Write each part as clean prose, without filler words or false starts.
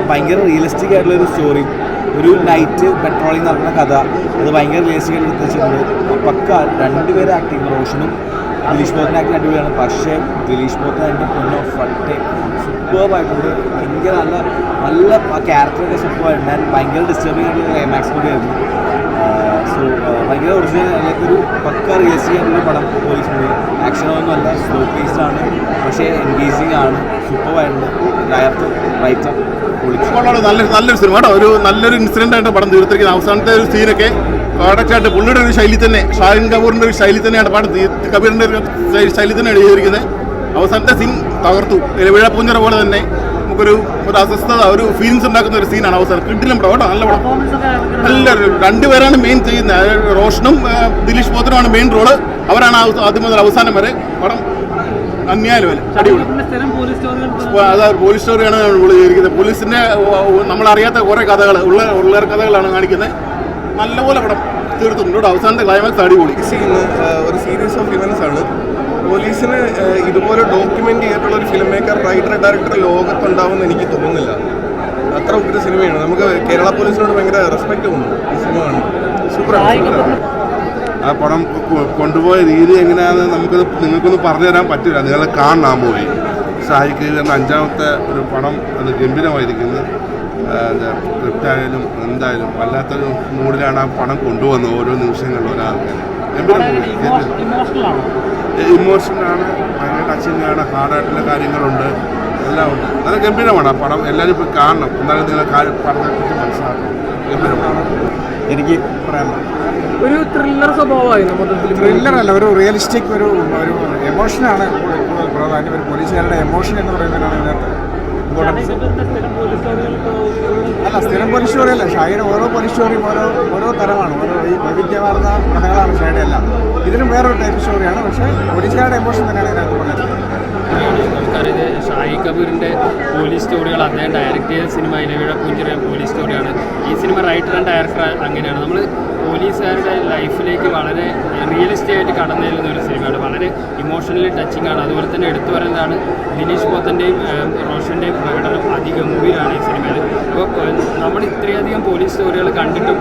ഭയങ്കര റിയലിസ്റ്റിക് ആയിട്ടുള്ളൊരു സ്റ്റോറി, ഒരു നൈറ്റ് പെട്രോളിങ് നടക്കുന്ന കഥ, അത് ഭയങ്കര റിയലിസ്റ്റിക് ആയിട്ട് എടുത്ത് വെച്ചിട്ടുണ്ട്. പക്ക രണ്ടുപേരെ ആക്ടിങ്, റോഷനും ദിലീഷ് പോത്തൻ്റെ ആക്ടിങ് അടിപൊളിയാണ്. പക്ഷേ ദിലീഷ് പോത്തൻ എൻ്റെ പൊന്നോ ഫട്ടെ സൂപ്പർബായിട്ടുണ്ട്. ഭയങ്കര നല്ല നല്ല ആ ക്യാരക്ടറൊക്കെ സൂപ്പറായിട്ടുണ്ട്. ഞാൻ ഭയങ്കര ഡിസ്റ്റർബിംഗ് ആയിട്ടുള്ള ക്ലൈമാക്സ് കൂടിയായിരുന്നു. സോ ഭയങ്കര ഒറിജിനൽ അതിലേക്കൊരു പക്ക റിയലിസ്റ്റിക് ആയിട്ടുള്ള പടം. പോലീസ് മൂവി ആക്ഷനൊന്നും അല്ല, സ്ലോ പേസ്ഡ് ആണ്, പക്ഷേ എൻഗേജിങ് ആണ്. സൂപ്പറായിട്ടുണ്ട്. ഡയറക്ടർ റൈറ്റർ നല്ലൊരു സിനിമ കേട്ടോ. ഒരു നല്ലൊരു ഇൻസിഡൻ്റ് ആയിട്ട് പടം തീർത്തിരിക്കുന്നത്. അവസാനത്തെ ഒരു സീനൊക്കെ കറക്റ്റായിട്ട് പുള്ളിയുടെ ഒരു ശൈലി തന്നെ, ഷാഹിൻ കപൂറിൻ്റെ ഒരു ശൈലി തന്നെയാണ് പടം, കബീറിൻ്റെ ഒരു ശൈലി തന്നെയാണ് ചെയ്തിരിക്കുന്നത്. അവസാനത്തെ സീൻ തകർത്തു. വിഴപ്പൂഞ്ചിറ പോലെ തന്നെ നമുക്കൊരു അസ്വസ്ഥത, ഒരു ഫീലിങ്സ് ഉണ്ടാക്കുന്ന ഒരു സീനാണ് അവസാനം. കിട്ടില്ല പടം കേട്ടോ, നല്ല പടം. നല്ല രണ്ടുപേരാണ് മെയിൻ ചെയ്യുന്നത്. റോഷനും ദിലീഷ് പോത്തനുമാണ് മെയിൻ റോള്. അവരാണ് ആദ്യം മുതൽ അവസാനം വരെ പടം അന്യായം വരെ അടിപൊളി. അതായത് പോലീസ് സ്റ്റോറിയാണ് ചെയ്തിരിക്കുന്നത്. പോലീസിന്റെ നമ്മളറിയാത്ത കുറേ കഥകൾ, ഉള്ളേർ കഥകളാണ് കാണിക്കുന്നത്. നല്ലപോലെ പടം തീർത്തുണ്ട്. അവസാനത്തെ ക്ലൈമാക്സ് അടിപൊളി. ഒരു സീരീസ് ഓഫ് ഇവൻസ് ആണ്. പോലീസിന് ഇതുപോലെ ഡോക്യുമെന്റ് ചെയ്തിട്ടുള്ള ഒരു ഫിലിം മേക്കർ, റൈറ്റർ, ഡയറക്ടർ ലോകത്തുണ്ടാവുമെന്ന് എനിക്ക് തോന്നുന്നില്ല. അത്ര ഉഗ്ര സിനിമയാണ്. നമുക്ക് കേരള പോലീസിനോട് ഭയങ്കര റെസ്പെക്ട് തോന്നുന്നു ഈ സിനിമ കാണുമ്പോൾ. സൂപ്പറാണ്. ആ പടം കൊണ്ടുപോയ രീതി എങ്ങനെയാണെന്ന് നിങ്ങൾക്കൊന്നും പറഞ്ഞു തരാൻ പറ്റില്ല. നിങ്ങൾ കാണണം ആ മൂവി. ഷാഹി കബീറിൻ്റെ 5ാമത്തെ ഒരു പടം, അത് ഗംഭീരമായിരിക്കുന്നത്. സ്ക്രിപ്റ്റായാലും എന്തായാലും വല്ലാത്തൊരു മൂഡിലാണ് ആ പടം കൊണ്ടുവന്നത്. ഓരോ നിമിഷങ്ങളിലും ഒരാൾക്ക് ഗംഭീര മൂവി, ഇമോഷനാണ്, ഭയങ്കര ടച്ചിങ് ആണ്, ഹാർഡായിട്ടുള്ള കാര്യങ്ങളുണ്ട്, എല്ലാം ഉണ്ട്. നല്ല ഗംഭീരമാണ് ആ പടം. എല്ലാവരും ഇപ്പോൾ കാണണം, എന്നാലും നിങ്ങൾ പടത്തെക്കുറിച്ച് മനസ്സിലാക്കണം. ഗംഭീരമാണ്. എനിക്ക് പറയാനുള്ളത് ഒരു ത്രില്ലർ സ്വഭാവമായി. ത്രില്ലറല്ല, ഒരു റിയലിസ്റ്റിക് ഒരു എമോഷനാണ് കൂടുതൽ പ്രാധാന്യം. ഒരു പോലീസുകാരുടെ എമോഷൻ എന്ന് പറയുന്നതിനാണ് ഇതിനകത്ത് ഇമ്പോർട്ടൻസ്. അല്ല, സ്ഥിരം പോലീസ് സ്റ്റോറിയല്ല. ഷാഹിയുടെ ഓരോ പോലീസ് സ്റ്റോറിയും ഓരോ തരമാണ്, ഓരോ ഈ വൈവിധ്യമാർന്ന കഥകളാണ് ഷാഹിയുടെ എല്ലാം. ഇതിനും വേറൊരു ടൈപ്പ് സ്റ്റോറിയാണ്. പക്ഷേ പോലീസുകാരുടെ എമോഷൻ തന്നെയാണ് ഇതിനകത്ത് പറയുന്നത്. നമുക്കറിയാം ഷാഹി കപൂറിൻ്റെ പോലീസ് സ്റ്റോറികൾ അദ്ദേഹം ഡയറക്റ്റ് ചെയ്ത സിനിമ വിഴപ്പൂഞ്ചിറ പോലീസ് സ്റ്റോറിയാണ്. ഈ സിനിമ റൈറ്റർ ആൻഡ് ഡയറക്ടർ അങ്ങനെയാണ്. നമ്മൾ പോലീസുകാരുടെ ലൈഫിലേക്ക് വളരെ റിയലിസ്റ്റിക് ആയിട്ട് കടന്നു ചെല്ലുന്ന ഒരു സിനിമയാണ്. വളരെ ഇമോഷണലി ടച്ചിങ് ആണ്. അതുപോലെ തന്നെ എടുത്തു പറയുന്നതാണ് ദിലീഷ് പോത്തൻ്റെയും റോഷൻ്റെയും പ്രകടനം അതിഗംഭീരമാണ് ഈ സിനിമയിൽ. അപ്പോൾ നമ്മൾ ഇത്രയധികം പോലീസ് സ്റ്റോറികൾ കണ്ടിട്ടും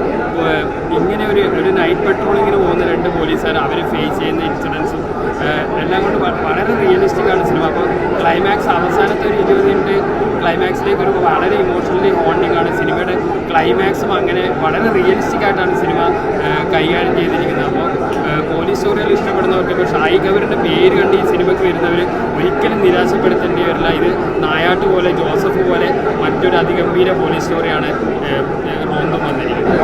ഇങ്ങനെ ഒരു നൈറ്റ് പെട്രോളിങ്ങിന് പോകുന്ന 2 പോലീസുകാർ അവർ ഫേസ് ചെയ്യുന്ന ഇൻസിഡൻസും എല്ലാം കൊണ്ട് വളരെ റിയലിസ്റ്റിക് ആണ് സിനിമ. അപ്പോൾ ക്ലൈമാക്സ്, അവസാനത്തെ ഒരു 20 മിനിറ്റ് ക്ലൈമാക്സിലേക്ക് ഒരു വളരെ ഇമോഷണലി ഹോണ്ടിങ് ആണ്. സിനിമയുടെ ക്ലൈമാക്സും അങ്ങനെ വളരെ റിയലിസ്റ്റിക് ആയിട്ടാണ് സിനിമ കൈകാര്യം ചെയ്തിരിക്കുന്നത്. അപ്പോൾ പോലീസ് സ്റ്റോറികൾ ഇഷ്ടപ്പെടുന്നവർക്ക്, ഇപ്പോൾ ഷാഹി കപൂറിൻ്റെ പേര് കണ്ട് ഈ സിനിമയ്ക്ക് വരുന്നവർ ഒരിക്കലും നിരാശപ്പെടുത്തേണ്ടി വരില്ല. ഇത് നായാട്ട് പോലെ, ജോസഫ് പോലെ മറ്റൊരു അതിഗംഭീര പോലീസ് സ്റ്റോറിയാണ് റോന്തും വന്നിരിക്കുന്നത്.